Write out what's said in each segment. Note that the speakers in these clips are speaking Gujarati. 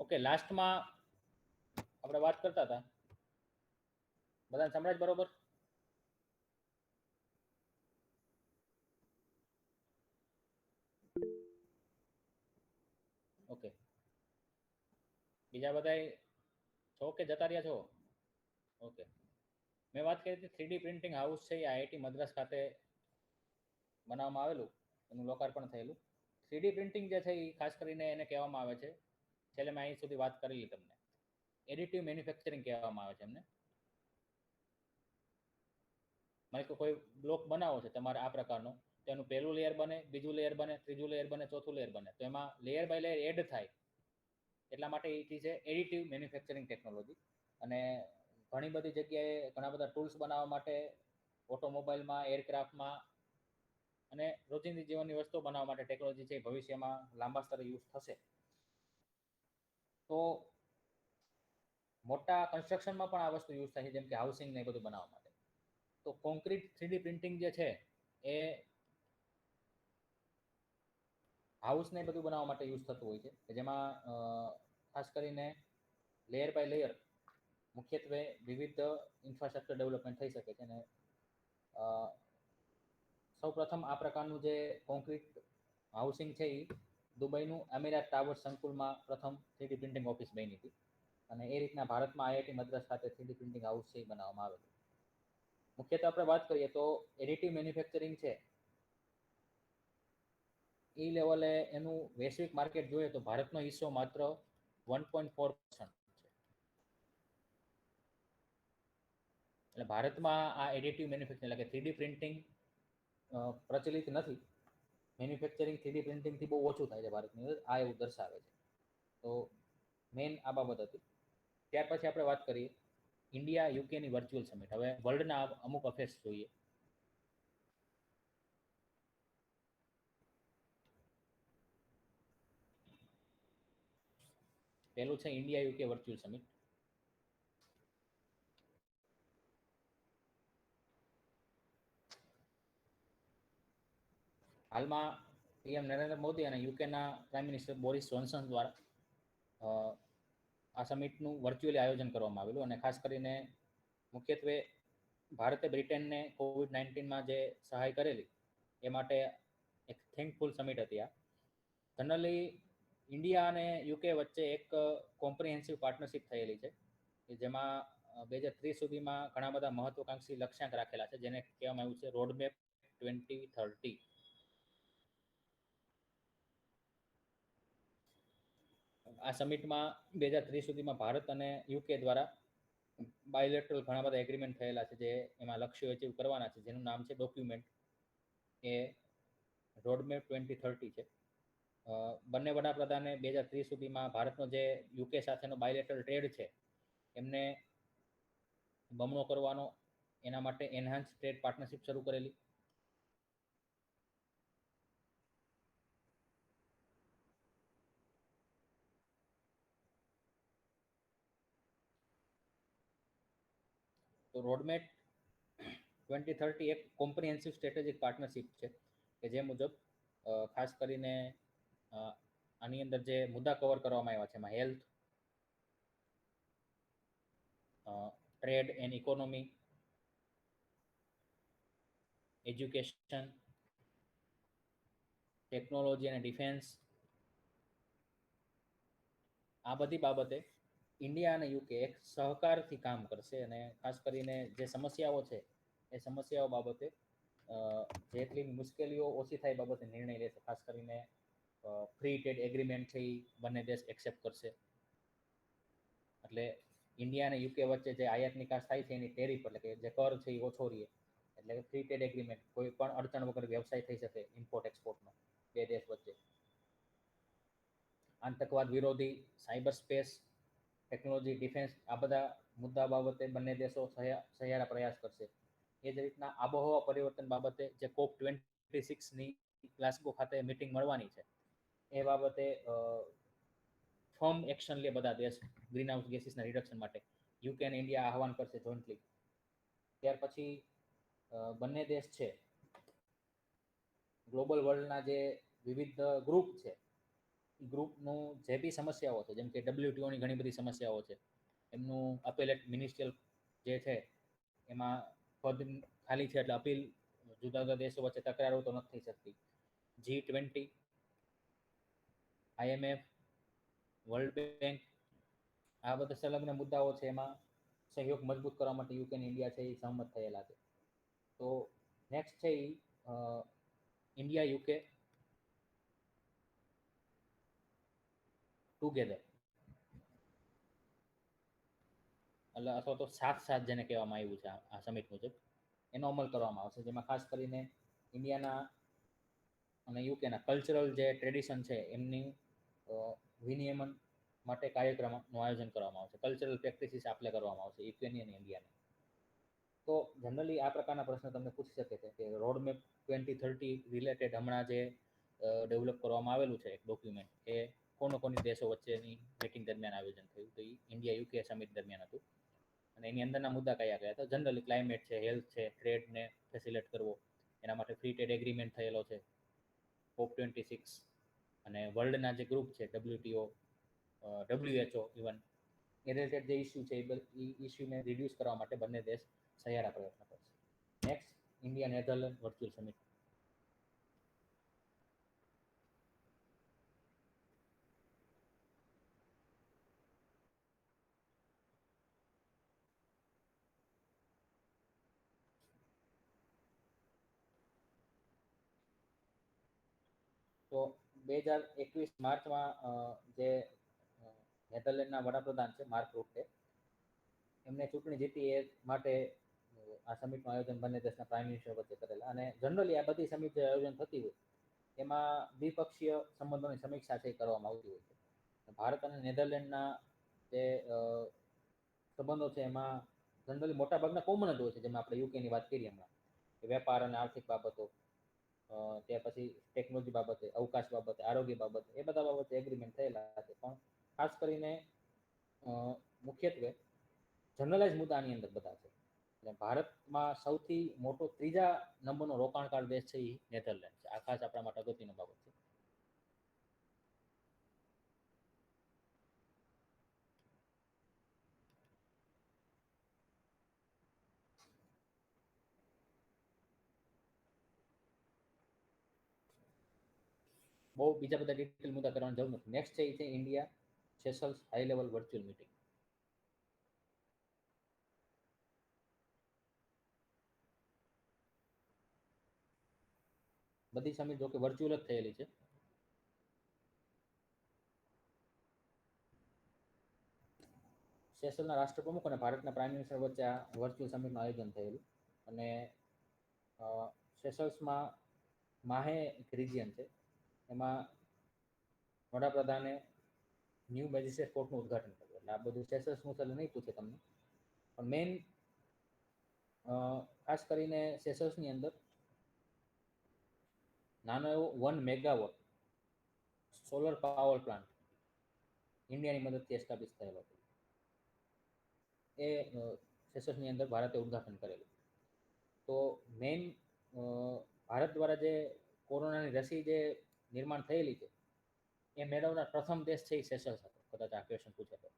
ઓકે, લાસ્ટમાં આપણે વાત કરતા હતા, બધાને સંભળાય બરોબર? ઓકે, બીજા બધા છો કે જતા રહ્યા છો? ઓકે, મેં વાત કરી હતી 3D પ્રિન્ટિંગ હાઉસ છે એ આઈઆઈટી મદ્રાસ ખાતે બનાવવામાં આવેલું, એનું લોકાર્પણ થયેલું. 3D પ્રિન્ટિંગ જે છે એ ખાસ કરીને એને કહેવામાં આવે છે, છેલ્લે મેં અહીં સુધી વાત કરેલી તમને, એડિટિવ મેન્યુફેક્ચરિંગ કહેવામાં આવે છે એમને. મારે કોઈ બ્લોક બનાવો છે તમારે આ પ્રકારનો, તો એનું પહેલું લેયર બને, બીજું લેયર બને, ત્રીજું લેયર બને, ચોથું લેયર બને, તો એમાં લેયર બાય લેયર એડ થાય, એટલા માટે એ છે એડિટિવ મેન્યુફેક્ચરિંગ ટેકનોલોજી. અને ઘણી બધી જગ્યાએ ઘણા બધા ટૂલ્સ બનાવવા માટે, ઓટોમોબાઈલમાં, એરક્રાફ્ટમાં અને રોજિંદી જીવનની વસ્તુઓ બનાવવા માટે ટેકનોલોજી છે ભવિષ્યમાં લાંબા સ્તરે યુઝ થશે. તો મોટા કન્સ્ટ્રક્શનમાં પણ આ વસ્તુ યુઝ થાય છે, જેમ કે હાઉસિંગ ને એ બધું બનાવવા માટે. તો કોન્ક્રીટ 3D પ્રિન્ટિંગ જે છે એ હાઉસને બધું બનાવવા માટે યુઝ થતું હોય છે, કે જેમાં ખાસ કરીને લેયર બાય લેયર મુખ્યત્વે વિવિધ ઇન્ફ્રાસ્ટ્રક્ચર ડેવલપમેન્ટ થઈ શકે છે. અને સૌ પ્રથમ આ પ્રકારનું જે કોન્ક્રીટ હાઉસિંગ છે એ દુબઈનું અમીરાત ટાવર સંકુલમાં પ્રથમ 3D પ્રિન્ટિંગ ઓફિસ બની હતી. અને એ રીતના ભારતમાં આઈઆઈટી મદ્રાસ ખાતે 3D પ્રિન્ટિંગ હાઉસ છે એ બનાવવામાં આવેલું. મુખ્યત્વે આપણે વાત કરીએ તો એડિટિવ મેન્યુફેક્ચરિંગ છે એ લેવલે એનું વૈશ્વિક માર્કેટ જોઈએ તો ભારતનો હિસ્સો માત્ર 1.4%. એટલે ભારતમાં આ એડિટિવ મેન્યુફેક્ચરિંગ એટલે કે 3D પ્રિન્ટિંગ પ્રચલિત નથી. મેન્યુફેક્ચરિંગ 3D પ્રિન્ટિંગથી બહુ ઓછું થાય છે ભારતની અંદર, આ એવું દર્શાવે છે. તો મેઇન આ બાબત હતી. ત્યાર પછી આપણે વાત કરીએ ઇન્ડિયા યુકેની વર્ચ્યુઅલ સમિટ. હવે વર્લ્ડના અમુક અફેર્સ જોઈએ. પહેલું છે ઇન્ડિયા યુકે વર્ચ્યુઅલ સમિટ. હાલમાં પીએમ નરેન્દ્ર મોદી અને યુકેના પ્રાઇમ મિનિસ્ટર બોરિસ જોન્સન દ્વારા આ સમિટનું વર્ચ્યુઅલી આયોજન કરવામાં આવેલું. અને ખાસ કરીને મુખ્યત્વે ભારતે બ્રિટનને COVID-19માં જે સહાય કરેલી એ માટે એક થેન્કફુલ સમિટ હતી આ. જનરલી ઇન્ડિયા અને યુકે વચ્ચે એક કોમ્પ્રિહેન્સિવ પાર્ટનરશિપ થયેલી છે, કે જેમાં 2030 સુધીમાં ઘણા બધા મહત્વાકાંક્ષી લક્ષ્યાંક રાખેલા છે, જેને કહેવામાં આવ્યું છે રોડમેપ 2030. આ સમિટમાં 2030 સુધીમાં ભારત અને યુકે દ્વારા બાયોલેટરલ ઘણા બધા એગ્રીમેન્ટ થયેલા છે, જે એમાં લક્ષ્યો અચીવ કરવાના છે, જેનું નામ છે ડોક્યુમેન્ટ, એ રોડમેપ 2030 છે. બંને વડાપ્રધાને 2030 સુધીમાં ભારતનો જે યુકે સાથેનો બાયોલેટરલ ટ્રેડ છે એમને બમણો કરવાનો, એના માટે એનહાન્સ ટ્રેડ પાર્ટનરશિપ શરૂ કરેલી. તો રોડમેપ 2030 એક કોમ્પ્રિહેન્સિવ સ્ટ્રેટેજિક પાર્ટનરશિપ છે, કે જે મુજબ ખાસ કરીને આની અંદર જે મુદ્દા કવર કરવામાં આવ્યા છે એમાં health, trade and economy, education, technology અને ડિફેન્સ, આ બધી બાબતે ઇન્ડિયા અને યુકે એક સહકારથી કામ કરશે. અને ખાસ કરીને જે સમસ્યાઓ છે એ સમસ્યાઓ બાબતે જેટલી મુશ્કેલીઓ ઓછી થાય બાબતે નિર્ણય લેશે. ખાસ કરીને ફ્રી ટ્રેડ એગ્રીમેન્ટ છે એ બંને દેશ એક્સેપ્ટ કરશે. એટલે ઇન્ડિયા અને યુકે વચ્ચે જે આયાત નિકાસ થાય છે એની ટેરિફ એટલે કે જે કર છે એ ઓછો રહે. એટલે કે ફ્રી ટ્રેડ એગ્રીમેન્ટ, કોઈ પણ અડચણ વગર વ્યવસાય થઈ શકે ઇમ્પોર્ટ એક્સપોર્ટનો બે દેશ વચ્ચે. આતંકવાદ વિરોધી, સાયબર સ્પેસ, ટેકનોલોજી, ડિફેન્સ, આ બધા મુદ્દા બાબતે બંને દેશો સહિયારા પ્રયાસ કરશે. એ જ રીતના આબોહવા પરિવર્તન બાબતે જે COP26ની ગ્લાસગો ખાતે મિટિંગ મળવાની છે એ બાબતે ફર્મ એક્શન લે બધા દેશ ગ્રીન હાઉસ ગેસીસના રિડક્શન માટે. યુકે અને ઇન્ડિયા આહવાન કરશે જોઈન્ટલી. ત્યાર પછી બંને દેશ છે ગ્લોબલ વર્લ્ડના જે વિવિધ ગ્રુપ છે ગ્રુપનું જે બી સમસ્યાઓ છે, જેમ કે WTOની ઘણી બધી સમસ્યાઓ છે, એમનું અપેલેટ મિનિસ્ટ્રીયલ જે છે એમાં પદ ખાલી છે, એટલે અપીલ જુદા જુદા દેશો વચ્ચે તકરારો તો નથી થઈ શકતી. G20, IMF, વર્લ્ડ બેંક, આ બધા સંલગ્ન મુદ્દાઓ છે, એમાં સહયોગ મજબૂત કરવા માટે યુકે અને ઇન્ડિયા છે એ સહમત થયેલા છે. તો નેક્સ્ટ છે એ ઇન્ડિયા યુકે ટુગેધર, એટલે અથવા તો સાથ સાથ જેને કહેવામાં આવ્યું છે આ સમિટ મુજબ, એનો અમલ કરવામાં આવશે, જેમાં ખાસ કરીને ઇન્ડિયાના અને યુકેના કલ્ચરલ જે ટ્રેડિશન છે એમની વિનિયમન માટે કાર્યક્રમનું આયોજન કરવામાં આવશે. કલ્ચરલ પ્રેક્ટિસિસ આપણે કરવામાં આવશે યુકેની અને ઇન્ડિયાની. તો જનરલી આ પ્રકારના પ્રશ્ન તમને પૂછી શકે છે કે રોડમેપ 2030 રિલેટેડ હમણાં જે ડેવલપ કરવામાં આવેલું છે એક ડોક્યુમેન્ટ, એ કોની દેશો વચ્ચેની મીટિંગ દરમિયાન આયોજન થયું, તો એ ઇન્ડિયા યુકે સમિટ દરમિયાન હતું. અને એની અંદરના મુદ્દા કયા કયા હતા? જનરલી ક્લાઇમેટ છે, હેલ્થ છે, ટ્રેડને ફેસિલેટ કરવો, એના માટે ફ્રી ટ્રેડ એગ્રીમેન્ટ થયેલો છે, COP26, અને વર્લ્ડના જે ગ્રુપ છે WTO, WHO even, A related જે ઇસ્યુ છે એ ઇસ્યુને રિડ્યુસ કરવા માટે બંને દેશ સહિયારા પ્રયત્ન કરશે. Next, India Netherland virtual summit. તો 2021 માર્ચમાં જે નેધરલેન્ડના વડાપ્રધાન છે માર્ક રૂટે, એમને ચૂંટણી જીતી એ માટે આ સમિટનું આયોજન બંને દેશના પ્રાઇમ મિનિસ્ટર વચ્ચે કરેલા. અને જનરલી આ બધી સમિટ જે આયોજન થતી હોય એમાં દ્વિપક્ષીય સંબંધોની સમીક્ષા છે કરવામાં આવતી હોય છે. ભારત અને નેધરલેન્ડના જે સંબંધો છે એમાં જનરલી મોટાભાગના કોમન જ હોય છે, જેમાં આપણે યુકેની વાત કરીએ હમણાં, કે વેપાર અને આર્થિક બાબતો, ત્યાર પછી ટેકનોલોજી બાબતે, અવકાશ બાબતે, આરોગ્ય બાબતે, એ બધા બાબતે એગ્રીમેન્ટ થયેલા છે. પણ ખાસ કરીને મુખ્યત્વે જનરલાઇઝ મુદ્દા આની અંદર બધા છે. એટલે ભારતમાં સૌથી મોટો ત્રીજા નંબરનો રોકાણકાર દેશ છે એ નેધરલેન્ડ છે. આ ખાસ આપણા માટે અગત્યની બાબત છે. બહુ બીજા બધા ડિટેલ મુદ્દા કરવાની જરૂર નથી. નેક્સ્ટ છે એ છે India Seychelles high level virtual meeting. બધી સમિટ જો કે વર્ચ્યુઅલ જ થયેલી છે. સેશલના રાષ્ટ્રપ્રમુખ અને ભારતના પ્રાઇમ મિનિસ્ટર વચ્ચે આ વર્ચ્યુઅલ સમિટનું આયોજન થયેલું. અને સેશલ્સમાં માહે એક રિજિયન છે, એમાં વડાપ્રધાને ન્યૂ મેજિસ્ટ્રેટ કોર્ટનું ઉદઘાટન કર્યું. એટલે આ બધું સેશલ્સનું ચાલે નહીં પૂછે તમને, પણ મેઇન ખાસ કરીને સેશલ્સની અંદર નાનો એવો 1 મેગાવોટ સોલર પાવર પ્લાન્ટ ઇન્ડિયાની મદદથી એસ્ટાબ્લિશ થયેલો હતો. એ સેશલ્સની અંદર ભારતે ઉદઘાટન કરેલું. તો મેઇન ભારત દ્વારા જે કોરોનાની રસી જે નિર્માણ થયેલી છે એ મેળવનાર પ્રથમ દેશ છે એ સેશલ્સ હતો, કદાચ આ ક્વેશ્ચન પૂછે તો.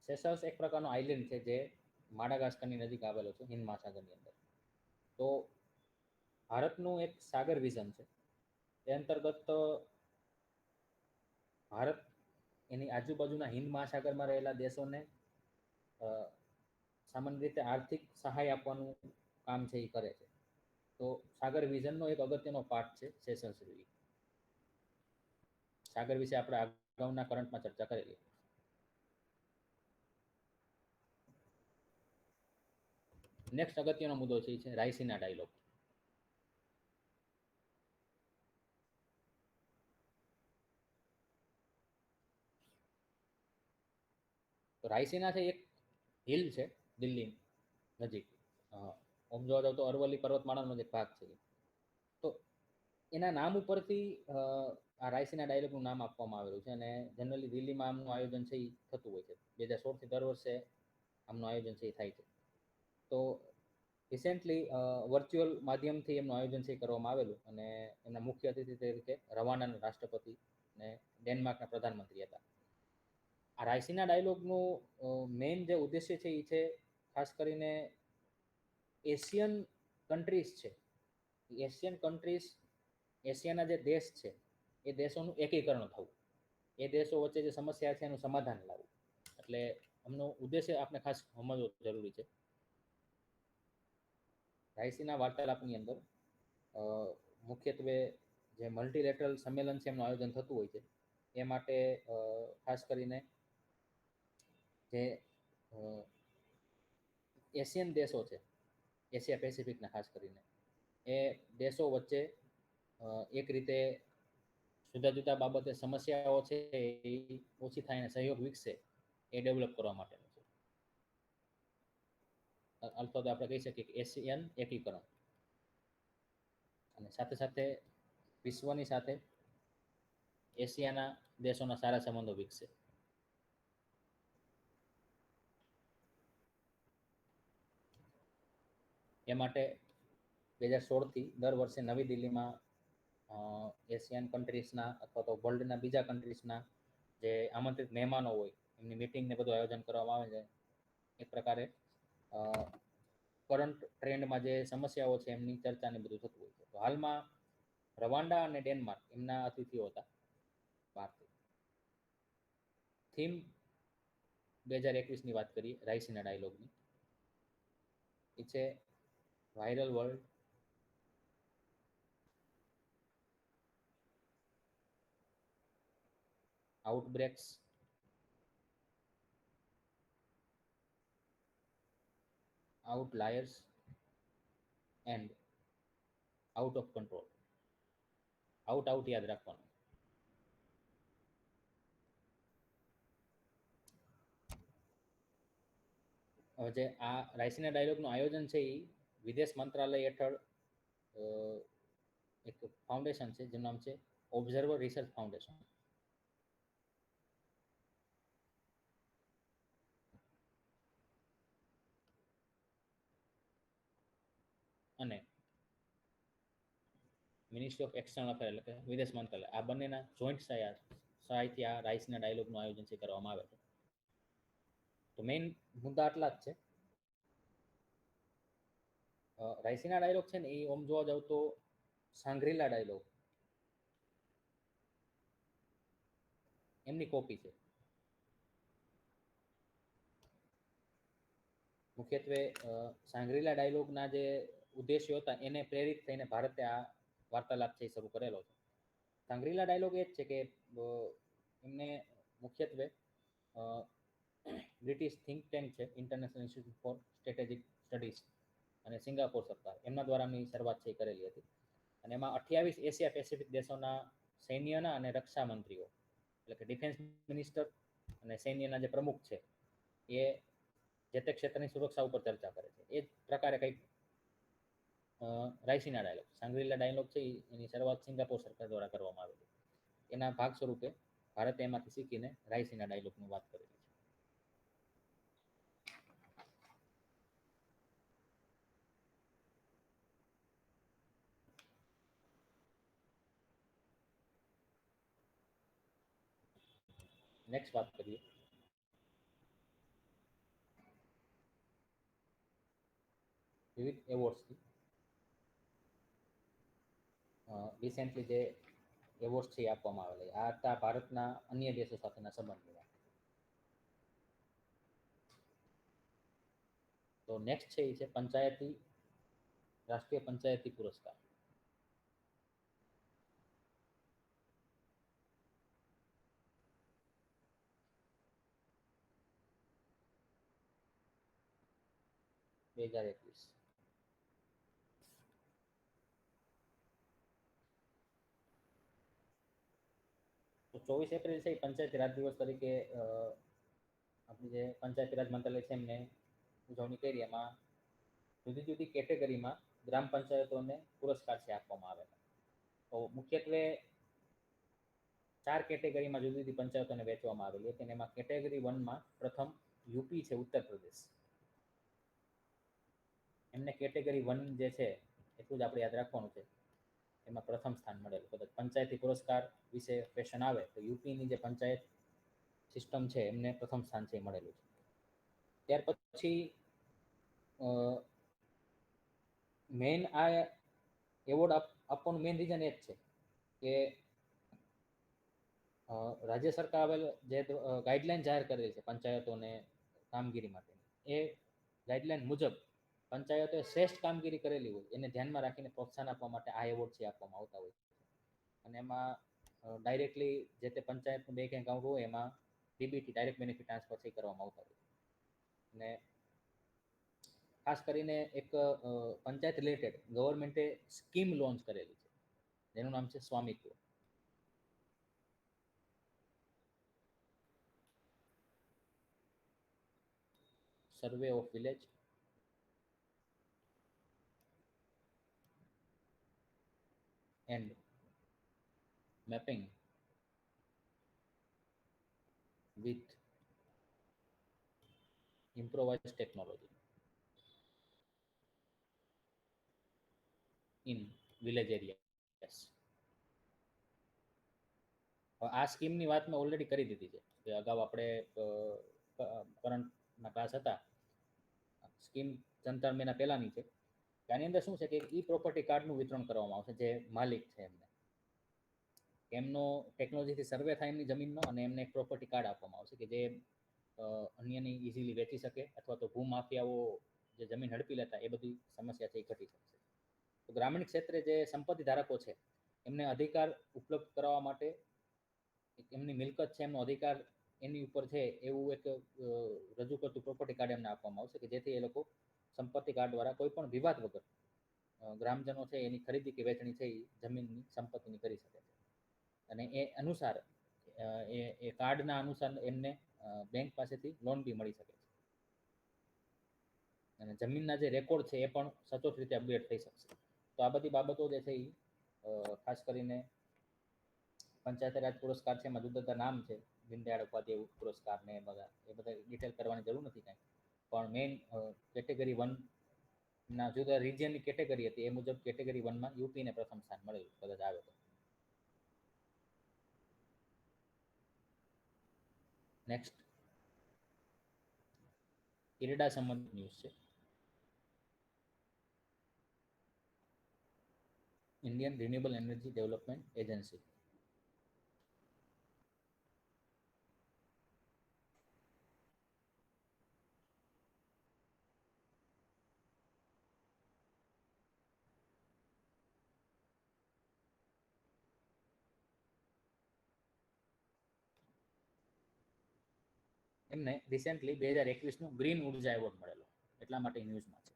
સેશલ્સ એક પ્રકારનો આઇલેન્ડ છે જે માડાગાસ્કરની નજીક આવેલો છે, હિન્દ મહાસાગરની અંદર. તો ભારતનું એક સાગર વિઝન છે. એ અંતર્ગત ભારત એની આજુબાજુના હિન્દ મહાસાગરમાં રહેલા દેશોને સામાન્ય રીતે આર્થિક સહાય આપવાનું કામ છે એ કરે છે. તો સાગર વિઝનનો એક અગત્યનો પાર્ટ છે સેશલ્સ રિવ્યુ. સાગર વિશે આપણે અગાઉના કરંટમાં ચર્ચા કરેલી. નેક્સ્ટ અગત્યનો મુદ્દો છે રાયસીના ડાયલોગ. તો રાયસીના છે એક હિલ છે દિલ્હી નજીક. ઓમ જોવા જાવ તો અરવલ્લી પર્વતમાળાનો જ એક ભાગ છે. તો એના નામ ઉપરથી આ રાયસીના ડાયલોગનું નામ આપવામાં આવેલું છે અને જનરલી દિલ્હીમાં આમનું આયોજન છે એ થતું હોય છે. 2016થી દર વર્ષે આમનું આયોજન છે એ થાય છે. તો રિસેન્ટલી વર્ચ્યુઅલ માધ્યમથી એમનું આયોજન છે કરવામાં આવેલું અને એમના મુખ્ય અતિથિ તરીકે રવાંડાના રાષ્ટ્રપતિ અને ડેનમાર્કના પ્રધાનમંત્રી હતા. આ રાયસીના ડાયલોગનું મેઇન જે ઉદ્દેશ્ય છે એ છે ખાસ કરીને એશિયન કન્ટ્રીઝ છે, એશિયન કન્ટ્રીઝ, એશિયાના જે દેશ છે એ દેશોનું એકીકરણ થવું, એ દેશો વચ્ચે જે સમસ્યા છે એનું સમાધાન લાવવું. એટલે આમનો ઉદ્દેશ્ય આપણે ખાસ સમજવો જરૂરી છે. રાયસીના વાર્તાલાપની અંદર મુખ્યત્વે જે મલ્ટીલેટરલ સંમેલન છે એમનું આયોજન થતું હોય છે. એ માટે ખાસ કરીને જે એશિયન દેશો છે, એશિયા પેસિફિકના ખાસ કરીને, એ દેશો વચ્ચે એક રીતે જુદા જુદા બાબતે સમસ્યાઓ છે એ ઓછી થાય અને સહયોગ વિકસે એ ડેવલપ કરવા માટેનું છે. અથવા તો આપણે કહી શકીએ કે એશિયન એકીકરણ, અને સાથે સાથે વિશ્વની સાથે એશિયાના દેશોના સારા સંબંધો વિકસે. એ માટે 2016થી દર વર્ષે નવી દિલ્હીમાં એશિયન કન્ટ્રીઝના અથવા તો વર્લ્ડના બીજા કન્ટ્રીઝના જે આમંત્રિત મહેમાનો હોય એમની મિટિંગને બધું આયોજન કરવામાં આવે છે. એક પ્રકારે કરંટ ટ્રેન્ડમાં જે સમસ્યાઓ છે એમની ચર્ચાને બધું થતું હોય છે. તો હાલમાં રવાંડા અને ડેનમાર્ક એમના અતિથિઓ હતા બહારથી. થીમ 2021ની વાત કરીએ રાયસીના ડાયલોગની, એ છે viral world, outbreaks, outliers and out of control. Out યાદ રાખવાનું. હવે જે આ રાયસીના ડાયલોગનું આયોજન છે એ વિદેશ મંત્રાલય હેઠળ એક ફાઉન્ડેશન છે જેનું નામ છે ઓબ્ઝર્વર રિસર્ચ ફાઉન્ડેશન. અને મિનિસ્ટ્રી ઓફ એક્સટર્નલ અફેર એટલે કે વિદેશ મંત્રાલય, આ બંનેના જોઈન્ટ સહાયથી આ રાયસીના ડાયલોગનું આયોજન છે કરવામાં આવે છે. તો મેઇન મુદ્દા આટલા જ છે. રાયસીના ડાયલોગ છે ને એ ઓમ જોવા જાવ તો સાંગ્રીલા ડાયલોગ એમની કોપી છે. મુખ્યત્વે સાંગ્રીલા ડાયલોગના જે ઉદ્દેશ્યો હતા એને પ્રેરિત થઈને ભારતે આ વાર્તાલાપ છે એ શરૂ કરેલો છે. સાંગ્રીલા ડાયલોગ એ જ છે કે એમને મુખ્યત્વે બ્રિટિશ થિંક ટેન્ક છે International Institute for Strategic Studies અને સિંગાપોર સરકાર, એમના દ્વારાની શરૂઆત છે એ કરેલી હતી. અને એમાં 28 એશિયા પેસિફિક દેશોના સૈન્યના અને રક્ષા મંત્રીઓ એટલે કે ડિફેન્સ મિનિસ્ટર અને સૈન્યના જે પ્રમુખ છે એ જે તે ક્ષેત્રની સુરક્ષા ઉપર ચર્ચા કરે છે. એ જ પ્રકારે કંઈક રાયસીના ડાયલોગ, સાંગ્રીલા ડાયલોગ છે એની શરૂઆત સિંગાપોર સરકાર દ્વારા કરવામાં આવેલી. એના ભાગ સ્વરૂપે ભારતે એમાંથી શીખીને રાયસીના ડાયલોગની વાત કરેલી છે. નેક્સ્ટ વાત કરીએ વિવિધ એવોર્ડ્સથી. રિસેન્ટલી જે એવોર્ડ્સ છે એ આપવામાં આવેલા આ હતા ભારતના અન્ય દેશો સાથેના સંબંધોમાં. તો નેક્સ્ટ છે એ છે પંચાયતી રાષ્ટ્રીય પંચાયતી પુરસ્કાર. બે 2021. તો 24 એપ્રિલ છે એ પંચાયતી રાજ દિવસ તરીકે આપણી જે પંચાયતી રાજ મંત્રાલય છે એમને ઉજવણી કરી. એમાં જુદી જુદી કેટેગરીમાં ગ્રામ પંચાયતોને પુરસ્કાર છે આપવામાં આવેલા. તો મુખ્યત્વે 4 કેટેગરીમાં જુદી જુદી પંચાયતોને વહેંચવામાં આવેલી હતી અને એમાં કેટેગરી 1માં પ્રથમ યુપી છે, ઉત્તર પ્રદેશ. એમને કેટેગરી 1 જે છે એટલું જ આપણે યાદ રાખવાનું છે, એમાં પ્રથમ સ્થાન મળેલું. કદાચ પંચાયતી પુરસ્કાર વિશે ક્વેશ્ચન આવે તો યુપીની જે પંચાયત સિસ્ટમ છે એમને પ્રથમ સ્થાન છે મળેલું છે. ત્યાર પછી મેઇન આ એવોર્ડ આપવાનું મેઇન રીઝન એ જ છે કે રાજ્ય સરકાર જે ગાઈડલાઈન જાહેર કરેલી છે પંચાયતોને કામગીરી માટે, એ ગાઈડલાઈન મુજબ પંચાયતોએ શ્રેષ્ઠ કામગીરી કરેલી હોય એને ધ્યાનમાં રાખીને પ્રોત્સાહન આપવા માટે આ એવોર્ડ છે આપવામાં આવતા હોય. અને એમાં ડાયરેક્ટલી જે તે પંચાયતનું બેંક એકાઉન્ટ હોય એમાં ડીબીટી ડાયરેક્ટ બેનિફિટ ટ્રાન્સફર થઈ કરવામાં આવતા હોય. અને ખાસ કરીને એક પંચાયત રિલેટેડ ગવર્મેન્ટે સ્કીમ લોન્ચ કરેલી છે જેનું નામ છે Svamitva. Survey of village and mapping with improvised technology in village areas. આ સ્કીમની વાત મેં ઓલરેડી કરી દીધી છે કે અગાઉ આપણે કરંટના ક્લાસ હતા, સ્કીમ 3-4 મહિના પહેલાંની છે. આની અંદર શું છે કે ઈ પ્રોપર્ટી કાર્ડનું વિતરણ કરવામાં આવશે જે માલિક છે એમને, એમનો ટેકનોલોજીથી સર્વે થાય એમની જમીનનો અને એમને એક પ્રોપર્ટી કાર્ડ આપવામાં આવશે કે જે અન્યની ઇઝીલી વેચી શકે અથવા તો ભૂમાફિયાઓ જે જમીન હડપી લેતા એ બધી સમસ્યા છે એ ઘટી શકશે. તો ગ્રામીણ ક્ષેત્રે જે સંપત્તિ ધારકો છે એમને અધિકાર ઉપલબ્ધ કરાવવા માટે એમની મિલકત છે એમનો અધિકાર એની ઉપર છે એવું એક રજૂ કરતું પ્રોપર્ટી કાર્ડ એમને આપવામાં આવશે કે જેથી એ લોકો સંપત્તિ કાર્ડ દ્વારા કોઈ પણ વિવાદ વગર ગ્રામજનો છે એની ખરીદી કે વેચણી છે એ જમીનની સંપત્તિની કરી શકે છે. અને એ અનુસાર એ કાર્ડના અનુસાર એમને બેંક પાસેથી લોન બી મળી શકે છે. અને જમીનના જે રેકોર્ડ છે એ પણ સચોટ રીતે અપડેટ થઈ શકશે. તો આ બધી બાબતો જે છે એ ખાસ કરીને પંચાયતી રાજ પુરસ્કાર છે એમાં જુદા જુદા નામ છે, દીનદયાળ ઉપાધ્યાય પુરસ્કાર ને એ બધા ડિટેલ કરવાની જરૂર નથી કાંઈ. પણ મેઇન કેટેગરી 1ના જુદા રિજિયનની કેટેગરી હતી એ મુજબ કેટેગરી 1માં યુપીને પ્રથમ સ્થાન મળેલું કદાચ આવે તો. નેક્સ્ટ ઇરડા સંબંધિત ન્યૂઝ છે. Indian renewable energy development agency એમને રિસેન્ટલી 2021નું ગ્રીન ઉર્જા એવોર્ડ મળેલો, એટલા માટે ન્યૂઝમાં છે.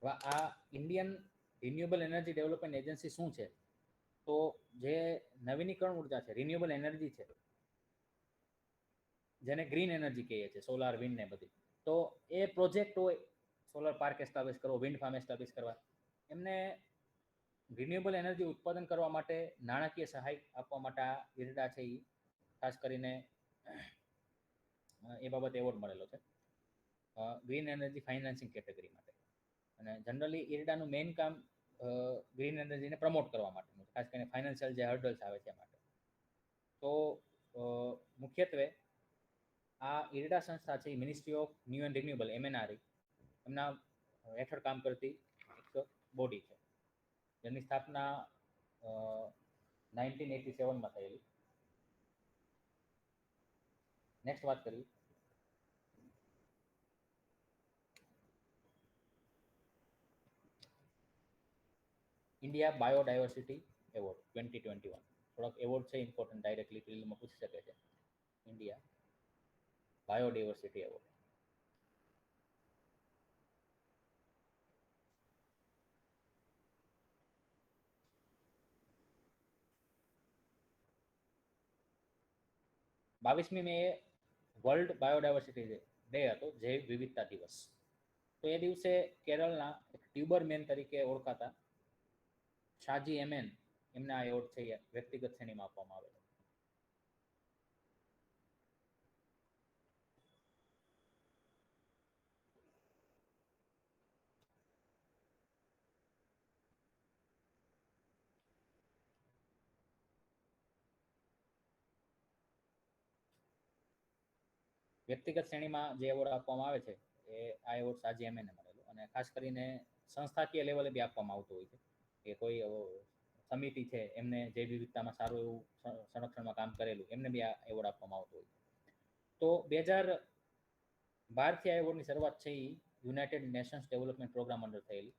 આ Indian renewable energy development agency શું છે? તો જે નવીનીકરણ ઉર્જા છે, રિન્યુએબલ એનર્જી છે, જેને ગ્રીન એનર્જી કહીએ છીએ, સોલાર, વિન્ડ ને બધી, તો એ પ્રોજેક્ટ હોય સોલર પાર્ક એસ્ટાબ્લિશ કરવો, વિન્ડ ફાર્મ એસ્ટાબ્લિશ કરવા, એમને રિન્યુએબલ એનર્જી ઉત્પાદન કરવા માટે નાણાકીય સહાય આપવા માટે આ ઇરડા છે એ ખાસ કરીને એ બાબતે એવોર્ડ મળેલો છે ગ્રીન એનર્જી ફાઇનાન્સિંગ કેટેગરી માટે. અને જનરલી ઇરડાનું મેઇન કામ ગ્રીન એનર્જીને પ્રમોટ કરવા માટેનું, ખાસ કરીને ફાઇનાન્શિયલ જે હર્ડલ્સ આવે છે માટે. તો મુખ્યત્વે આ ઇરડા સંસ્થા છે એ ministry of new and renewable MNRE એમના હેઠળ કામ કરતી એક બોડી છે જેની સ્થાપના 1987માં થયેલી. નેક્સ્ટ વાત કરીએ ઇન્ડિયા બાયોડાયવર્સિટી એવોર્ડ 2021. થોડાક એવોર્ડ છે ઇમ્પોર્ટન્ટ, ડાયરેક્ટલી ફિલ્ડમાં પૂછી શકે છે. ઇન્ડિયા બાયોડાયવર્સિટી એવોર્ડ 22મી મે વર્લ્ડ બાયોડાયવર્સિટી ડે હતો, જૈવ વિવિધતા દિવસ. તો એ દિવસે કેરળના એક ટ્યુબરમેન તરીકે ઓળખાતા શાજી એમેન એમને આ એવોર્ડ છે એ વ્યક્તિગત શ્રેણીમાં આપવામાં આવેલો. વ્યક્તિગત શ્રેણીમાં જે એવોર્ડ આપવામાં આવે છે એ આ એવોર્ડ શાજી એમેને મળેલો, અને ખાસ કરીને સંસ્થાકીય લેવલે બી આપવામાં આવતો હોય છે કે કોઈ સમિતિ છે એમને જૈવ વિવિધતામાં સારું એવું સંરક્ષણમાં કામ કરેલું એમને બી આ એવોર્ડ આપવામાં આવતો હોય છે. તો 2012થી આ એવોર્ડની શરૂઆત છે એ United Nations development programme under થયેલી.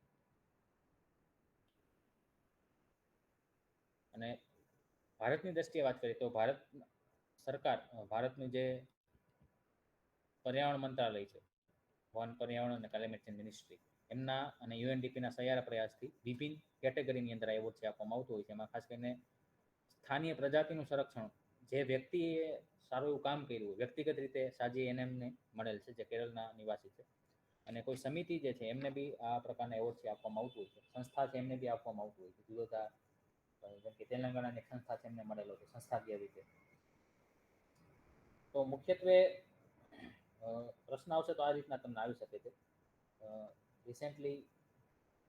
અને ભારતની દ્રષ્ટિએ વાત કરીએ તો ભારત સરકાર, ભારતનું જે પર્યાવરણ મંત્રાલય છે, વન પર્યાવરણ અને ક્લાઇમેટ ચેન્જ મિનિસ્ટ્રી, એમના અને યુએનડીપીના સહિયારા પ્રયાસથી વિભિન્ન કેટેગરીની અંદર એવોર્ડ છે આપવામાં આવતો હોય છે. એમાં ખાસ કરીને સ્થાનીય પ્રજાતિનું સંરક્ષણ જે વ્યક્તિએ સારું એવું કામ કર્યું હોય, વ્યક્તિગત રીતે શાજી એનેમને મળેલ છે, જે કેરળના નિવાસી છે. અને કોઈ સમિતિ જે છે એમને બી આ પ્રકારના એવોર્ડ છે આપવામાં આવતું હોય છે. સંસ્થા છે એમને બી આપવામાં આવતું હોય છે. જુદા જેમ કે તેલંગાણાની એક સંસ્થા છે એમને મળેલો છે સંસ્થાકીય રીતે. તો મુખ્યત્વે પ્રશ્ન આવશે તો આ રીતના તમને આવી શકે છે. રિસેન્ટલી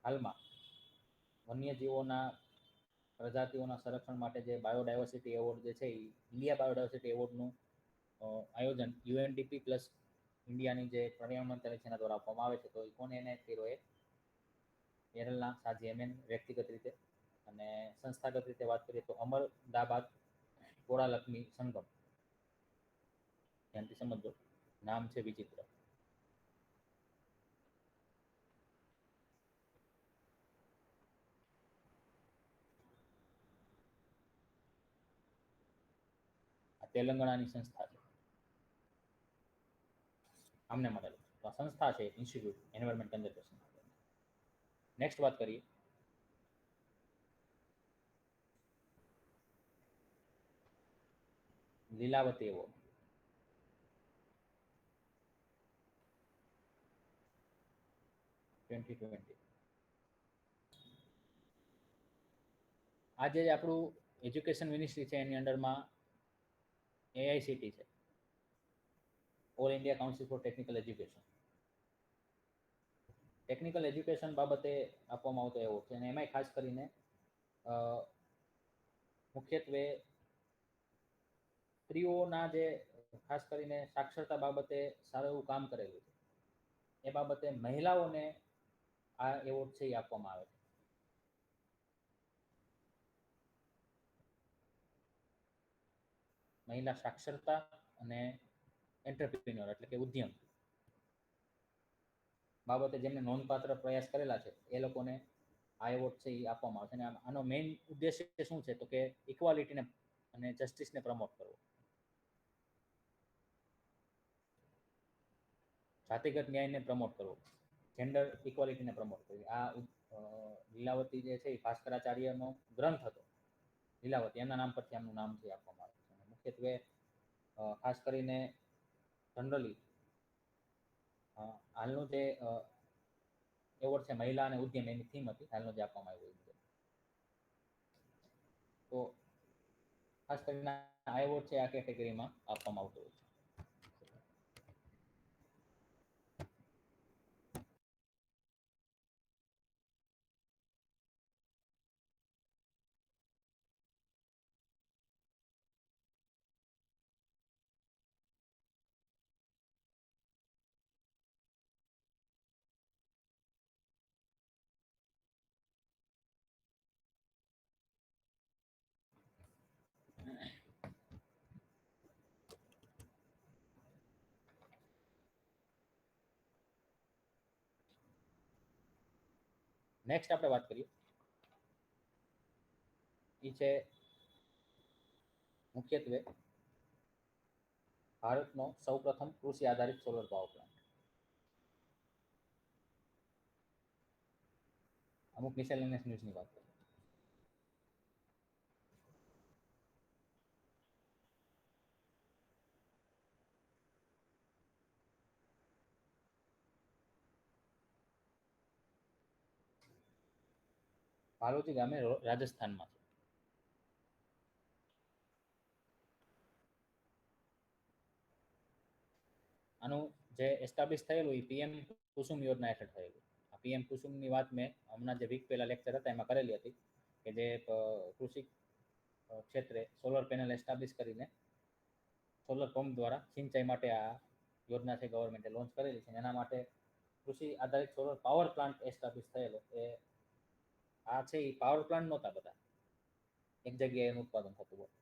હાલમાં વન્યજીવોના પ્રજાતિઓના સંરક્ષણ માટે જે બાયોડાયવર્સિટી એવોર્ડ જે છે એ ઇન્ડિયા બાયોડાયવર્સિટી એવોર્ડનું આયોજન યુએનડીપી પ્લસ ઇન્ડિયાની જે પર્યાવરણ મંત્રાલય છે એના દ્વારા આપવામાં આવે છે. તો કોને એને કર્યો એ કેરળના શાજી એમેન વ્યક્તિગત રીતે, અને સંસ્થાગત રીતે વાત કરીએ તો અમરદાબાદ ગોળાલક્ષ્મી સંગમ, ધ્યાનથી સમજો, નામ છે વિચિત્ર. આ તેલંગાણાની સંસ્થા છે, આમને મળેલું. તો આ સંસ્થા છે ઇન્સ્ટિટ્યૂટ એન્વાયરમેન્ટ કન્ઝર્વેશન. નેક્સ્ટ વાત કરીએ લીલાવતી એવોર્ડ. આજે આપણું એજ્યુકેશન મિનિસ્ટ્રી છે એની અંડરમાં એઆઈસીટી છે, all India council four technical education. Technical education બાબતે આપવામાં આવતો એવોર્ડ છે, અને એમાંય ખાસ કરીને મુખ્યત્વે સ્ત્રીઓના જે ખાસ કરીને સાક્ષરતા બાબતે સારું એવું કામ કરેલું છે એ બાબતે મહિલાઓને આ એવોર્ડ છે એ આપવામાં આવે છે. મહિલા સાક્ષરતા અને એન્ટરપ્રિન્યોર એટલે કે ઉદ્યમ બાબતે જેમને નોંધપાત્ર પ્રયાસ કરેલા છે એ લોકોને આ એવોર્ડ છે એ આપવામાં આવે છે. અને આનો મેઇન ઉદ્દેશ્ય શું છે તો કે ઇક્વાલિટીને અને જસ્ટિસને પ્રમોટ કરવો, જાતિગત ન્યાયને પ્રમોટ કરવો, જેન્ડર ઇક્વાલિટીને પ્રમોટ કરવી. આ લીલાવતી જે છે એ ભાસ્કરાચાર્યનો ગ્રંથ હતો લીલાવતી, એમના નામ પરથી આમનું નામ છે આપવામાં આવે છે. અને મુખ્યત્વે ખાસ કરીને જનરલી હાલનું જે એવોર્ડ છે મહિલા અને ઉદ્યમ એની થીમ હતી હાલનો જે આપવામાં આવ્યો છે. તો ખાસ કરીને આ એવોર્ડ છે આ કેટેગરીમાં આપવામાં આવતો હોય છે. નેક્સ્ટ આપણે વાત કરીએ એ છે મુખ્યત્વે ભારતનો સૌપ્રથમ કૃષિ આધારિત સોલર પાવર પ્લાન્ટ. અમુક મિસેલેનિયસ ન્યૂઝની વાત કરીએ. ભાલોજી ગામે રાજસ્થાનમાં છે. આનું જે એસ્ટાબ્લિશ થયેલું એ પીએમ કુસુમ યોજના હેઠળ થયેલું. આ પીએમ કુસુમની વાત મેં હમણાં જે વીક પહેલા લેક્ચર હતા એમાં કરેલી હતી કે જે કૃષિ ક્ષેત્રે સોલર પેનલ એસ્ટાબ્લિશ કરીને સોલર પંપ દ્વારા સિંચાઈ માટે આ યોજના છે ગવર્મેન્ટે લોન્ચ કરેલી છે. એના માટે કૃષિ આધારિત સોલર પાવર પ્લાન્ટ એસ્ટાબ્લિશ થયેલો. એ આ છે એ પાવર પ્લાન્ટ નહોતા બધા, એક જગ્યાએ એનું ઉત્પાદન થતું હોય.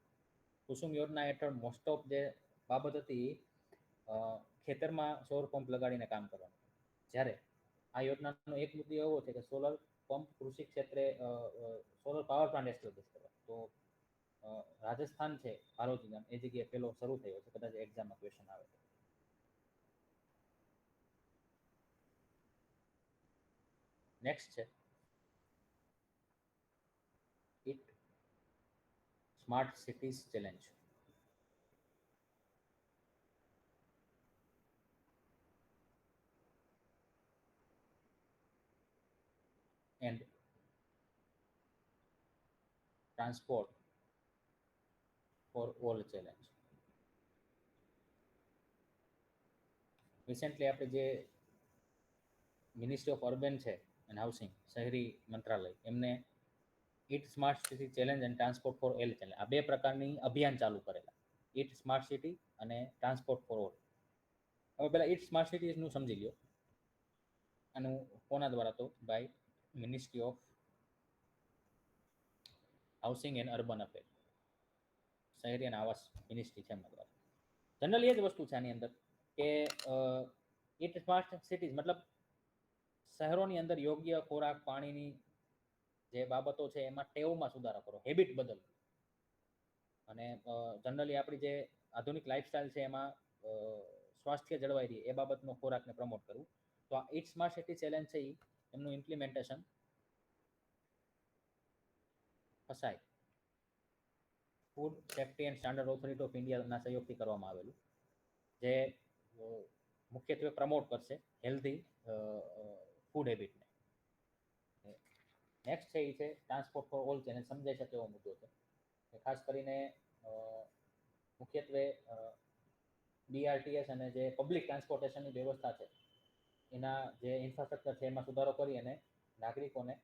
કુસુમ યોજના હેઠળ મોસ્ટ ઓફ જે બાબત હતી ખેતરમાં સૌર પંપ લગાડીને કામ કરવાનું. જ્યારે આ યોજનાનો એક મુદ્દો એવો છે કે સોલર પંપ કૃષિ ક્ષેત્રે સોલર પાવર પ્લાન્ટ એસ્ટાબ્લિશ કરવા. તો રાજસ્થાન છે ભાલોજી ગામ એ જગ્યાએ પેલો શરૂ થયો છે. કદાચ એક્ઝામમાં ક્વેશ્ચન આવે છે. નેક્સ્ટ છે it smart cities challenge. And transport for all challenge. Recently આપણે જે મિનિસ્ટ્રી ઓફ અર્બન છે એન્ડ હાઉસિંગ, શહેરી મંત્રાલય, એમને it smart city challenge and transport for all challenge આ બે પ્રકારની અભિયાન ચાલુ કરેલા. ઇટ સ્માર્ટ સિટી અને ટ્રાન્સપોર્ટ ફોર ઓલ. હવે પહેલાં ઇટ સ્માર્ટ સિટીઝનું સમજી લ્યો. આનું કોના દ્વારા? તો by ministry of housing and urban affair, શહેરી અને આવાસ મિનિસ્ટ્રી છે એમના દ્વારા. જનરલી એ જ વસ્તુ છે આની અંદર કે ઇટ સ્માર્ટ સિટીઝ મતલબ શહેરોની અંદર યોગ્ય ખોરાક, પાણીની જે બાબતો છે એમાં ટેવમાં સુધારો કરો, હેબિટ બદલ. અને જનરલી આપણી જે આધુનિક લાઈફસ્ટાઈલ છે એમાં સ્વાસ્થ્ય જળવાઈ રહે એ બાબતનો ખોરાકને પ્રમોટ કરવું. તો આ ઇટ સ્માર્ટ સિટી ચેલેન્જ છે એ એમનું implementation FSSAI food safety and standard authority of ઇન્ડિયાના સહયોગથી કરવામાં આવેલું, જે મુખ્યત્વે પ્રમોટ કરશે હેલ્ધી ફૂડ હેબિટને. નેક્સ્ટ છે એ છે ટ્રાન્સપોર્ટ ફોર ઓલ ચેલેન્જ. સમજાઈ શકે એવો મુદ્દો છે. ખાસ કરીને મુખ્યત્વે બીઆરટીએસ અને જે પબ્લિક ટ્રાન્સપોર્ટેશનની વ્યવસ્થા છે એના જે ઇન્ફ્રાસ્ટ્રક્ચર છે એમાં સુધારો કરી અને નાગરિકોને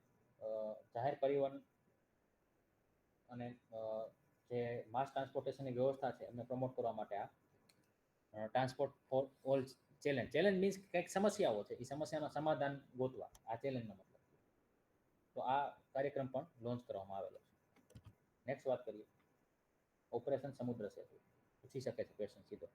જાહેર પરિવહન અને જે માસ ટ્રાન્સપોર્ટેશનની વ્યવસ્થા છે એમને પ્રમોટ કરવા માટે આ transport for all challenge. Challenge means કંઈક સમસ્યાઓ છે, એ સમસ્યાનું સમાધાન ગોતવા આ ચેલેન્જનો મતલબ. તો આ કાર્યક્રમ પણ લોન્ચ કરવામાં આવેલો છે. નેક્સ્ટ વાત કરીએ ઓપરેશન સમુદ્ર સેતુ. પૂછી શકે છે ક્વેશ્ચન સીધો.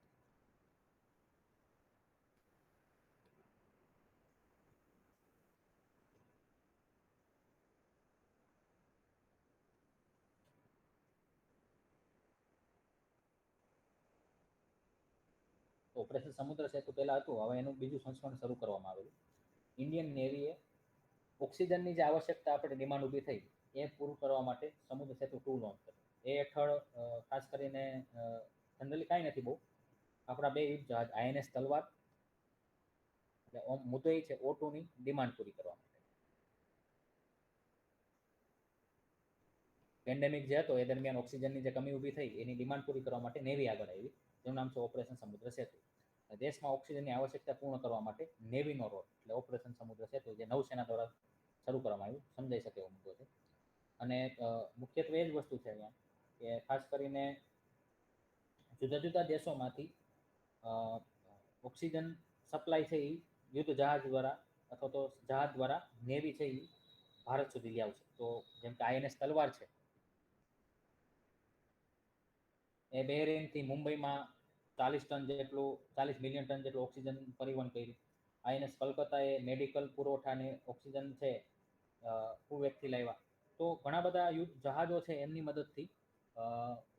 ઓપરેશન સમુદ્ર સેતુ પહેલાં હતું, હવે એનું બીજું સંસ્કરણ શરૂ કરવામાં આવેલું. ઇન્ડિયન નેવીએ ઓક્સિજનની જે આવશ્યકતા આપણે ડિમાન્ડ ઊભી થઈ એ પૂરું કરવા માટે સમુદ્ર સેતુ 2 લોન્ચ કર્યું. એ હેઠળ ખાસ કરીને જનરલી કાંઈ નથી બહુ, આપણા બે યુદ્ધ જહાજ આઈએનએસ તલવાર, એટલે મુદ્દો એ છે O2ની ડિમાન્ડ પૂરી કરવા માટે. પેન્ડેમિક જે હતો એ દરમિયાન ઓક્સિજનની જે કમી ઊભી થઈ એની ડિમાન્ડ પૂરી કરવા માટે નેવી આગળ આવી, જેનું નામ છે ઓપરેશન સમુદ્ર સેતુ. દેશમાં ઓક્સિજનની આવશ્યકતા પૂર્ણ કરવા માટે નેવીનો રોલ, એટલે ઓપરેશન સમુદ્ર સેતુ જે નૌસેના દ્વારા શરૂ કરવામાં આવ્યું. સમજાઈ શકે એવો મુદ્દો છે. અને મુખ્યત્વે એ જ વસ્તુ છે અહીંયા કે ખાસ કરીને જુદા જુદા દેશોમાંથી ઓક્સિજન સપ્લાય છે એ યુદ્ધ જહાજ દ્વારા અથવા તો જહાજ દ્વારા નેવી છે એ ભારત સુધી લઈ આવશે. તો જેમ કે આઈએનએસ તલવાર છે એ બહેરીનથી મુંબઈમાં 40 મિલિયન ટન જેટલું ઓક્સિજન પરિવહન કર્યું. આઈએનએસ કલકત્તાએ મેડિકલ પુરવઠાને ઓક્સિજન છે કુવેતથી લાવ્યા. તો ઘણા બધા યુદ્ધ જહાજો છે એમની મદદથી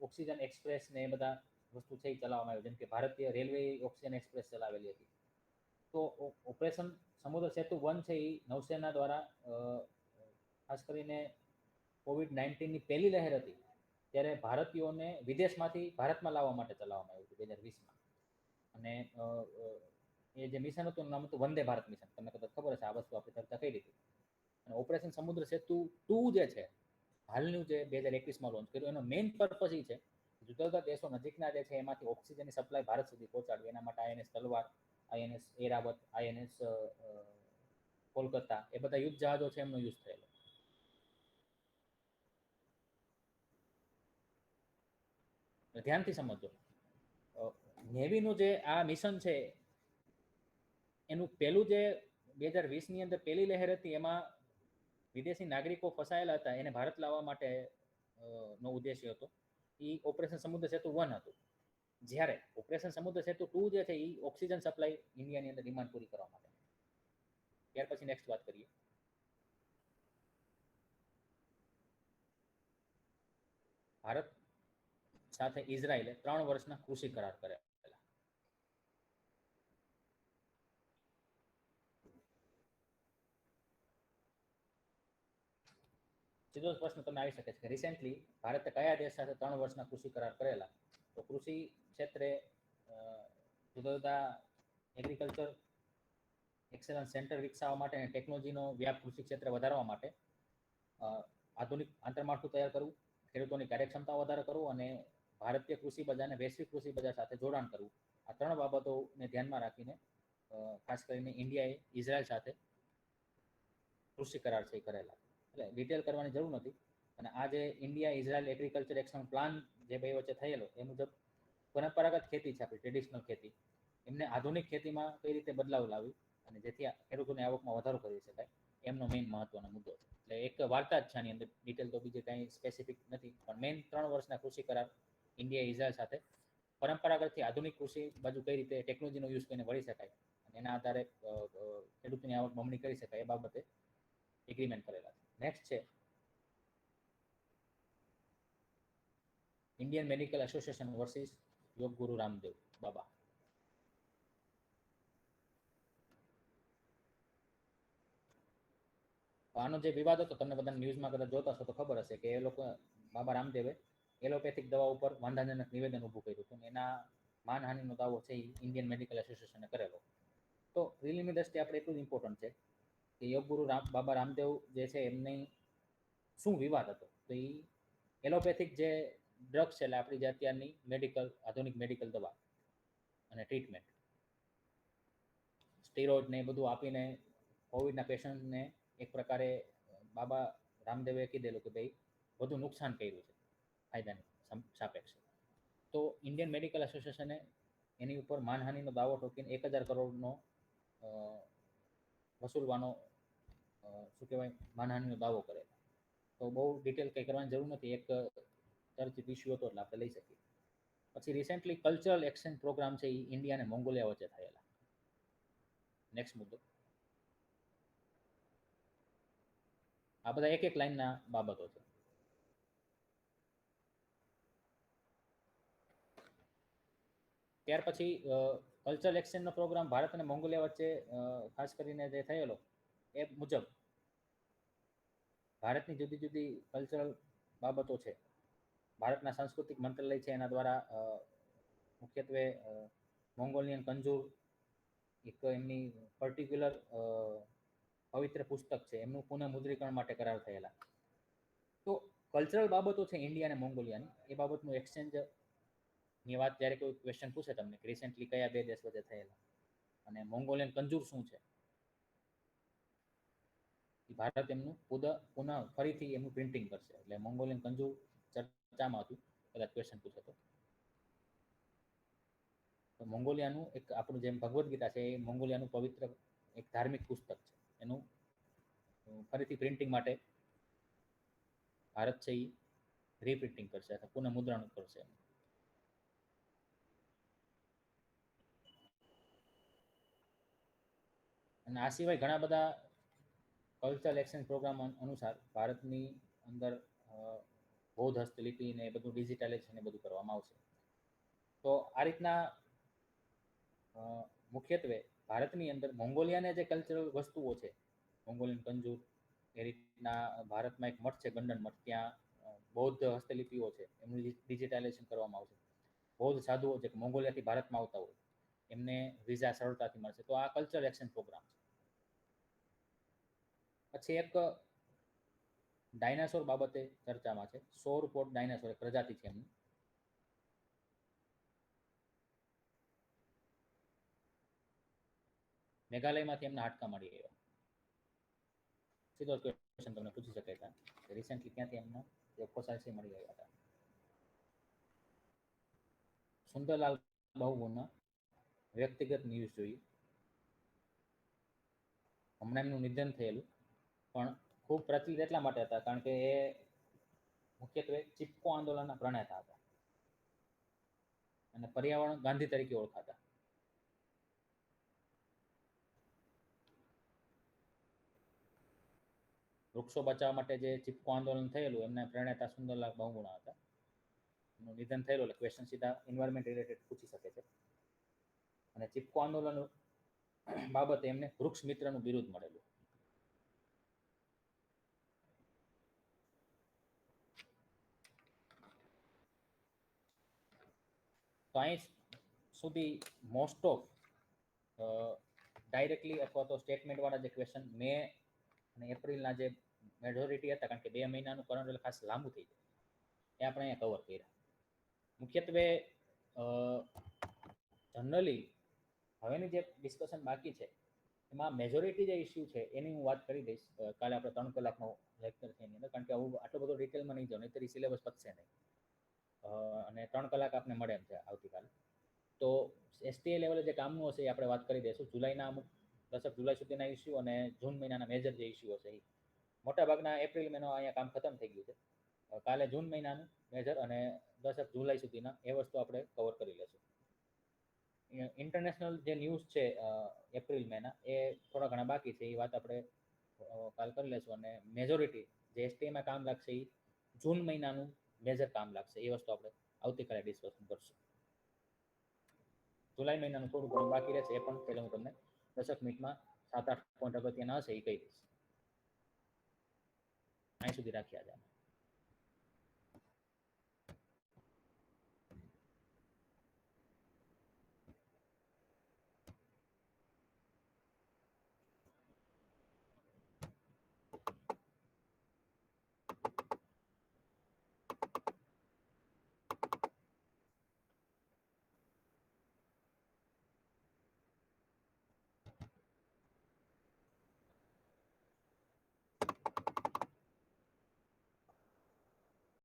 ઓક્સિજન એક્સપ્રેસ ને એ બધા વસ્તુ છે એ ચલાવવામાં આવ્યું. જેમ કે ભારતીય રેલવે ઓક્સિજન એક્સપ્રેસ ચલાવેલી હતી. તો ઓપરેશન સમુદ્ર સેતુ 1 છે એ નૌસેના દ્વારા ખાસ કરીને COVID-19ની પહેલી લહેર હતી ત્યારે ભારતીયોને વિદેશમાંથી ભારતમાં લાવવા માટે ચલાવવામાં આવ્યું હતું 2020માં. અને એ જે મિશન હતું એનું નામ હતું વંદે ભારત મિશન. તમને કદાચ ખબર હશે, આ વસ્તુ આપણે ચર્ચા કરી હતી. અને ઓપરેશન સમુદ્ર સેતુ 2 જે છે હાલનું જે 2021માં લોન્ચ કર્યું, એનો મેઇન પર્પઝ એ છે જુદા જુદા દેશો નજીકના જે છે એમાંથી ઓક્સિજનની સપ્લાય ભારત સુધી પહોંચાડવી. એના માટે આઈએનએસ તલવાર, આઈએનએસ એરાવત, આઈએનએસ કોલકાતા, એ બધા યુદ્ધ જહાજો છે એમનો યુઝ થયેલો. ધ્યાનથી સમજો, નેવીનું જે આ મિશન છે એનું પહેલું જે 2020ની અંદર પહેલી લહેર હતી, એમાં વિદેશી નાગરિકો ફસાયેલા હતા એને ભારત લાવવા માટે નો ઉદ્દેશ્ય હતો. એ ઓપરેશન સમુદ્ર સેતુ 1 હતું. જ્યારે ઓપરેશન સમુદ્ર સેતુ 2 જે છે એ ઓક્સિજન સપ્લાય ઇન્ડિયાની અંદર ડિમાન્ડ પૂરી કરવા માટે. ત્યાર પછી નેક્સ્ટ વાત કરીએ. ભારત સાથે ઇઝરાયલે 3 વર્ષના કૃષિ કરાર કર્યા. સીધો પ્રશ્ન તમને આવી શકે છે કે રિસેન્ટલી ભારતે કયા દેશ સાથે 3 વર્ષના કૃષિ કરાર કરેલા? તો કૃષિ ક્ષેત્રે જુદા જુદા એગ્રીકલ્ચર એક્સેલન્સ સેન્ટર વિકસાવવા માટે અને ટેકનોલોજીનો વ્યાપ કૃષિ ક્ષેત્રે વધારવા માટે આધુનિક આંતરમાળખું તૈયાર કરવું, ખેડૂતોની કાર્યક્ષમતા વધારે કરવું અને ભારતીય કૃષિ બજારને વૈશ્વિક કૃષિ બજાર સાથે જોડાણ કરવું. આ 3 બાબતોને ધ્યાનમાં રાખીને ખાસ કરીને ઇન્ડિયાએ ઇઝરાયલ સાથે કૃષિ કરાર છે એ કરેલા. એટલે ડિટેલ કરવાની જરૂર નથી. અને આ જે India Israel agriculture action plan જે બે વચ્ચે થયેલો એ મુજબ પરંપરાગત ખેતી છે આપણી ટ્રેડિશનલ ખેતી, એમને આધુનિક ખેતીમાં કઈ રીતે બદલાવ લાવી અને જેથી ખેડૂતોની આવકમાં વધારો કરી શકાય, એમનો મેઇન મહત્વનો મુદ્દો છે. એટલે એક વાર્તા જ છે આની અંદર, ડિટેલ તો બીજી કાંઈ સ્પેસિફિક નથી, પણ મેઇન 3 વર્ષના કૃષિ કરાર ઇન્ડિયા ઇઝરાયલ સાથે પરંપરાગતથી આધુનિક કૃષિ બાજુ કઈ રીતે ટેકનોલોજીનો યુઝ કરીને વળી શકાય અને એના આધારે ખેડૂતોની આવક બમણી કરી શકાય એ બાબતે એગ્રીમેન્ટ કરેલા છે. નેક્સ્ટ છે ઇન્ડિયન મેડિકલ એસોસિએશન વર્સિસ યોગ ગુરુ રામદેવ બાબા. આનો જે વિવાદ હતો તમને બધાને ન્યૂઝમાં કદાચ જોતા હશો તો ખબર હશે કે એ લોકો બાબા રામદેવે એલોપેથિક દવા ઉપર વાંધાજનક નિવેદન ઊભું કર્યું હતું. એના માનહાનિનો દાવો છે એ ઇન્ડિયન મેડિકલ એસોસિએશને કરેલો. તો રિલીની દ્રષ્ટિએ આપણે એટલું જ ઇમ્પોર્ટન્ટ છે કે યોગગુરુ બાબા રામદેવ જે છે એમની શું વિવાદ હતો? તો એ એલોપેથિક જે ડ્રગ્સ છે એટલે આપણી જે અત્યારની મેડિકલ આધુનિક મેડિકલ દવા અને ટ્રીટમેન્ટ, સ્ટીરોઇડ ને એ બધું આપીને કોવિડના પેશન્ટને એક પ્રકારે બાબા રામદેવે કીધેલું કે ભાઈ વધુ નુકસાન કર્યું છે ફાયદાની સાપેક્ષે. તો ઇન્ડિયન મેડિકલ એસોસિએશને એની ઉપર માનહાનિનો દાવો ઠોકીને 1000 કરોડનો વસૂલવાનો શું કહેવાય માનહાનિનો દાવો કરેલો. તો બહુ ડિટેલ કંઈ કરવાની જરૂર નથી, એક ચર્ચિત ઇસ્યુ હતો એટલે આપણે લઈ શકીએ. પછી રિસેન્ટલી કલ્ચરલ એક્સચેન્જ પ્રોગ્રામ છે એ ઇન્ડિયા અને મોંગોલિયા વચ્ચે થયેલા. નેક્સ્ટ મુદ્દો. આ બધા એક એક લાઈનના બાબતો છે. ત્યાર પછી કલ્ચરલ એક્સચેન્જનો પ્રોગ્રામ ભારત અને મોંગોલિયા વચ્ચે ખાસ કરીને જે થયેલો એ મુજબ ભારતની જુદી જુદી કલ્ચરલ બાબતો છે, ભારતના સાંસ્કૃતિક મંત્રાલય છે એના દ્વારા મુખ્યત્વે મોંગોલિયન કંજૂર એક એમની પર્ટિક્યુલર પવિત્ર પુસ્તક છે એમનું પુનઃમુદ્રીકરણ માટે કરાર થયેલા. તો કલ્ચરલ બાબતો છે ઇન્ડિયા અને મોંગોલિયાની, એ બાબતનું એક્સચેન્જની વાત જ્યારે કોઈ ક્વેશ્ચન પૂછે તમને કે રિસેન્ટલી કયા બે દેશ વચ્ચે થયેલા અને મોંગોલિયન કંજૂર શું છે, ભારત એમનું પુનઃ ફરીથી એમનું પ્રિન્ટિંગ કરશે. એટલે મોંગોલિયન કંજૂર ચર્ચામાં હતું કદાચ ક્વેશ્ચન પૂછે તો. મોંગોલિયાનું એક આપણું જેમ ભગવદ્ ગીતા છે એ મોંગોલિયાનું પવિત્ર એક ધાર્મિક પુસ્તક છે, એનું ફરીથી પ્રિન્ટિંગ માટે ભારત છે એ રીપ્રિન્ટિંગ કરશે અથવા પુનઃ મુદ્રણ કરશે. અને આ સિવાય ઘણા બધા કલ્ચરલ એક્સચેન્જ પ્રોગ્રામ અનુસાર ભારતની અંદર બૌદ્ધ હસ્તલિપિ ને બધું ડિજિટાઇઝેશન એ બધું કરવામાં આવશે. તો આ રીતના મુખ્યત્વે ભારતની અંદર મોંગોલિયાને જે કલ્ચરલ વસ્તુઓ છે, મોંગોલિયન કંજૂર, એ રીતના ભારતમાં એક મઠ છે ગંડન મઠ, ત્યાં બૌદ્ધ હસ્તલિપિઓ છે એમનું ડિજિટાઇઝેશન કરવામાં આવશે. બૌદ્ધ સાધુઓ જે મોંગોલિયાથી ભારતમાં આવતા હોય એમને વિઝા સરળતાથી મળશે. તો આ કલ્ચરલ એક્સચેન્જ પ્રોગ્રામ છે. પછી એક ડાયનાસોર બાબતે ચર્ચામાં છે. સોરપોટ ડાયનાસોર એક પ્રજાતિ છે એમની. મેઘાલયમાંથી એમના હાડકા મળી ગયા. સીધો ક્વેશ્ચન તમને પૂછી શકાય હતા રિસેન્ટલી ક્યાંથી એમના જે ફોસાઇલ્સ મળી ગયા હતા. સુંદરલાલ બહુગુણના વ્યક્તિગત ન્યૂઝ જોઈએ. હમણાં એમનું નિધન થયેલું, પણ ખૂબ પ્રચલિત એટલા માટે હતા કારણ કે એ મુખ્યત્વે ચિપકો આંદોલનના પ્રણેતા હતા અને પર્યાવરણ ગાંધી તરીકે ઓળખાતા. વૃક્ષો બચાવવા માટે જે ચિપકો આંદોલન થયેલું એમના પ્રણેતા સુંદરલાલ બહુગુણા હતા. એમનું નિધન થયેલું એટલે ક્વેશ્ચન સીધા એન્વાયરમેન્ટ રિલેટેડ પૂછી શકે છે. અને ચિપકો આંદોલન બાબતે એમને વૃક્ષ મિત્રનું બિરુદ મળેલું. તો અહીં સુધી મોસ્ટ ઓફ ડાયરેક્ટલી અથવા તો સ્ટેટમેન્ટવાળા જે ક્વેશ્ચન મે અને એપ્રિલના જે મેજોરિટી હતા, કારણ કે 2 મહિનાનું કરંટ એટલે ખાસ લાંબુ થઈ જાય, એ આપણે અહીંયા કવર કર્યા. મુખ્યત્વે જનરલી હવેની જે ડિસ્કશન બાકી છે એમાં મેજોરિટી જે ઇસ્યુ છે એની હું વાત કરી દઈશ. કાલે આપણે 3 કલાકનો લેક્ચર છે એની અંદર, કારણ કે આવું આટલો બધો ડિટેલમાં નહીં જાઉં, નહીંતર સિલેબસ પતશે નહીં. અને 3 કલાક આપને મળે એમ છે આવતીકાલે. તો STA લેવલે જે કામનું હશે એ આપણે વાત કરી દઈશું. જુલાઈના અમુક 10 જુલાઈ સુધીના ઇસ્યુ અને જૂન મહિનાના મેજર જે ઇસ્યુ હશે એ મોટાભાગના એપ્રિલ મહિનો અહીંયા કામ ખતમ થઈ ગયું છે. કાલે જૂન મહિનાનું મેજર અને 10 જુલાઈ સુધીના એ વસ્તુ આપણે કવર કરી લઈશું. ઇન્ટરનેશનલ જે ન્યૂઝ છે એપ્રિલ મહિના એ થોડા ઘણા બાકી છે, એ વાત આપણે કાલ કરી લઈશું. અને મેજોરિટી જે STમાં કામ લાગશે એ જૂન મહિનાનું મેજર કામ લાગશે, એ વસ્તુ આપણે આવતીકાલે ડિસ્કશન કરશું. જુલાઈ મહિનાનું થોડું ઘણું બાકી રહેશે, એ પણ પહેલાં હું તમને 10 મિનિટમાં 7-8 પોઈન્ટ અગત્યના હશે એ કહી દઈશ. અહીં સુધી રાખ્યા છે.